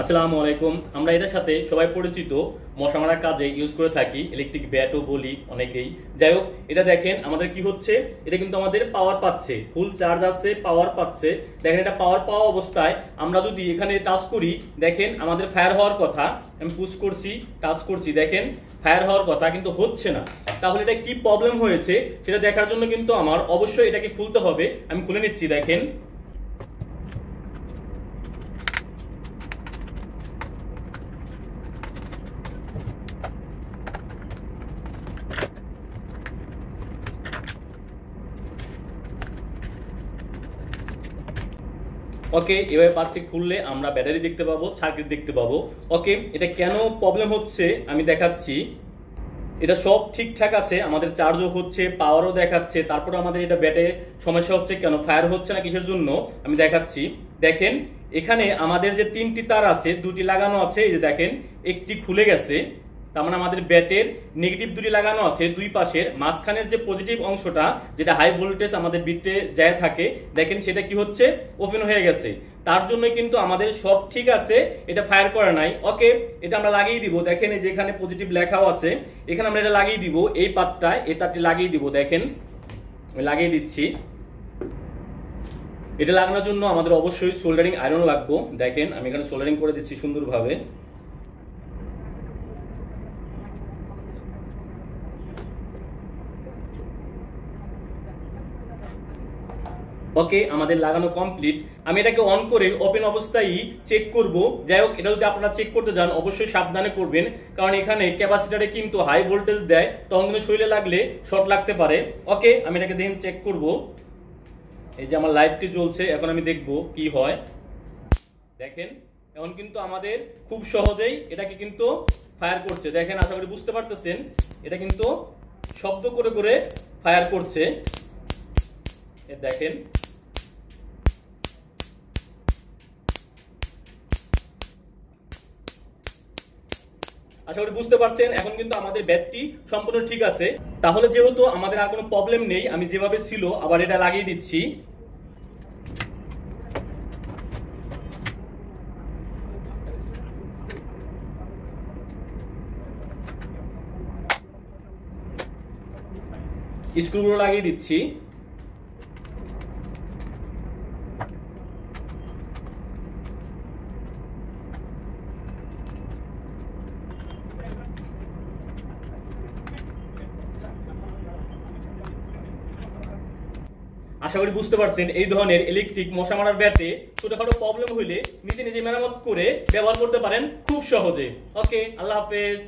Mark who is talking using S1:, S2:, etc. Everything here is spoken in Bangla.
S1: আসসালামু আলাইকুম। আমরা এটার সাথে সবাই পরিচিত মশা মারার কাজে ইউজ করে থাকি, ইলেকট্রিক ব্যাটও বলি অনেকেই। যাই হোক, এটা দেখেন আমাদের কি হচ্ছে, এটা কিন্তু আমাদের পাওয়ার পাচ্ছে, ফুল চার্জ আছে, পাওয়ার পাচ্ছে। দেখেন এটা পাওয়ার পাওয়া অবস্থায় আমরা যদি এখানে টাচ করি, দেখেন আমাদের ফায়ার হওয়ার কথা। আমি পুশ করছি, টাচ করছি, দেখেন ফায়ার হওয়ার কথা কিন্তু হচ্ছে না। তাহলে এটা কি প্রবলেম হয়েছে সেটা দেখার জন্য কিন্তু আমার অবশ্যই এটাকে খুলতে হবে। আমি খুলে নিচ্ছি, দেখেন ওকে। এভাবে পাচ্ছি খুললে আমরা ব্যাটারি দেখতে পাবো, সার্কিট দেখতে পাবো। ওকে, এটা কেন প্রবলেম হচ্ছে আমি দেখাচ্ছি। এটা সব ঠিকঠাক আছে, আমাদের চার্জও হচ্ছে, পাওয়ারও দেখাচ্ছে, তারপর আমাদের এটা ব্যাটে সমস্যা হচ্ছে কেন, ফায়ার হচ্ছে না কিসের জন্য আমি দেখাচ্ছি। দেখেন এখানে আমাদের যে তিনটি তার আছে, দুটি লাগানো আছে, এই যে দেখেন একটি খুলে গেছে। তার মানে আমাদের ব্যাটের নেগেটিভ দুটি লাগানো আছে দুই পাশের, মাঝখানের যে পজিটিভ অংশটা যেটা হাই ভোল্টেজ আমাদের বিটে যায় থাকে, দেখেন সেটা কি হচ্ছে, ওপেন হয়ে গেছে। তার জন্যই কিন্তু আমাদের সব ঠিক আছে, এটা ফায়ার করে নাই। ওকে, এটা আমরা লাগিয়ে দিব। দেখেন এই যেখানে পজিটিভ লেখাও আছে, এখানে আমরা এটা লাগিয়ে দিব, এই পাতটায় এই তারটি লাগিয়ে দিব। দেখেন আমি লাগিয়ে দিচ্ছি। এটা লাগানোর জন্য আমাদের অবশ্যই সোল্ডারিং আয়রন লাগবে। দেখেন আমি এখানে সোল্ডারিং করে দিচ্ছি সুন্দরভাবে। ওকে, আমাদের লাগানো কমপ্লিট। আমি এটাকে অন করে ওপেন অবস্থায় চেক করব। যাই হোক, এটা যদি আপনারা চেক করতে যান অবশ্যই সাবধানে করবেন, কারণ এখানে ক্যাপাসিটরে কিন্তু হাই ভোল্টেজ দেয়, তখন কিন্তু শরীরে লাগলে শর্ট লাগতে পারে। ওকে, আমি এটাকে দেখেন চেক করব। এই যে আমার লাইটটি জ্বলছে, এখন আমি দেখব কি হয়। দেখেন এখন কিন্তু আমাদের খুব সহজেই এটাকে কিন্তু ফায়ার করছে। দেখেন আশা করি বুঝতে পারতেছেন, এটা কিন্তু শব্দ করে করে ফায়ার করছে। দেখেন আশা করি বুঝতে পারছেন। এখন কিন্তু আমাদের ব্যাটটি সম্পূর্ণ ঠিক আছে। তাহলে যেহেতু আমাদের আর কোনো প্রবলেম নেই, আমি যেভাবে ছিল আবার এটা লাগিয়ে দিচ্ছি। স্ক্রুগুলো লাগিয়ে দিচ্ছি। আশা করি বুঝতে পারছেন, এই ধরনের ইলেকট্রিক মশা মারার ব্যাটে ছোটখাটো প্রবলেম হইলে নিজে নিজে মেরামত করে ব্যবহার করতে পারেন খুব সহজে। ওকে, আল্লাহ হাফেজ।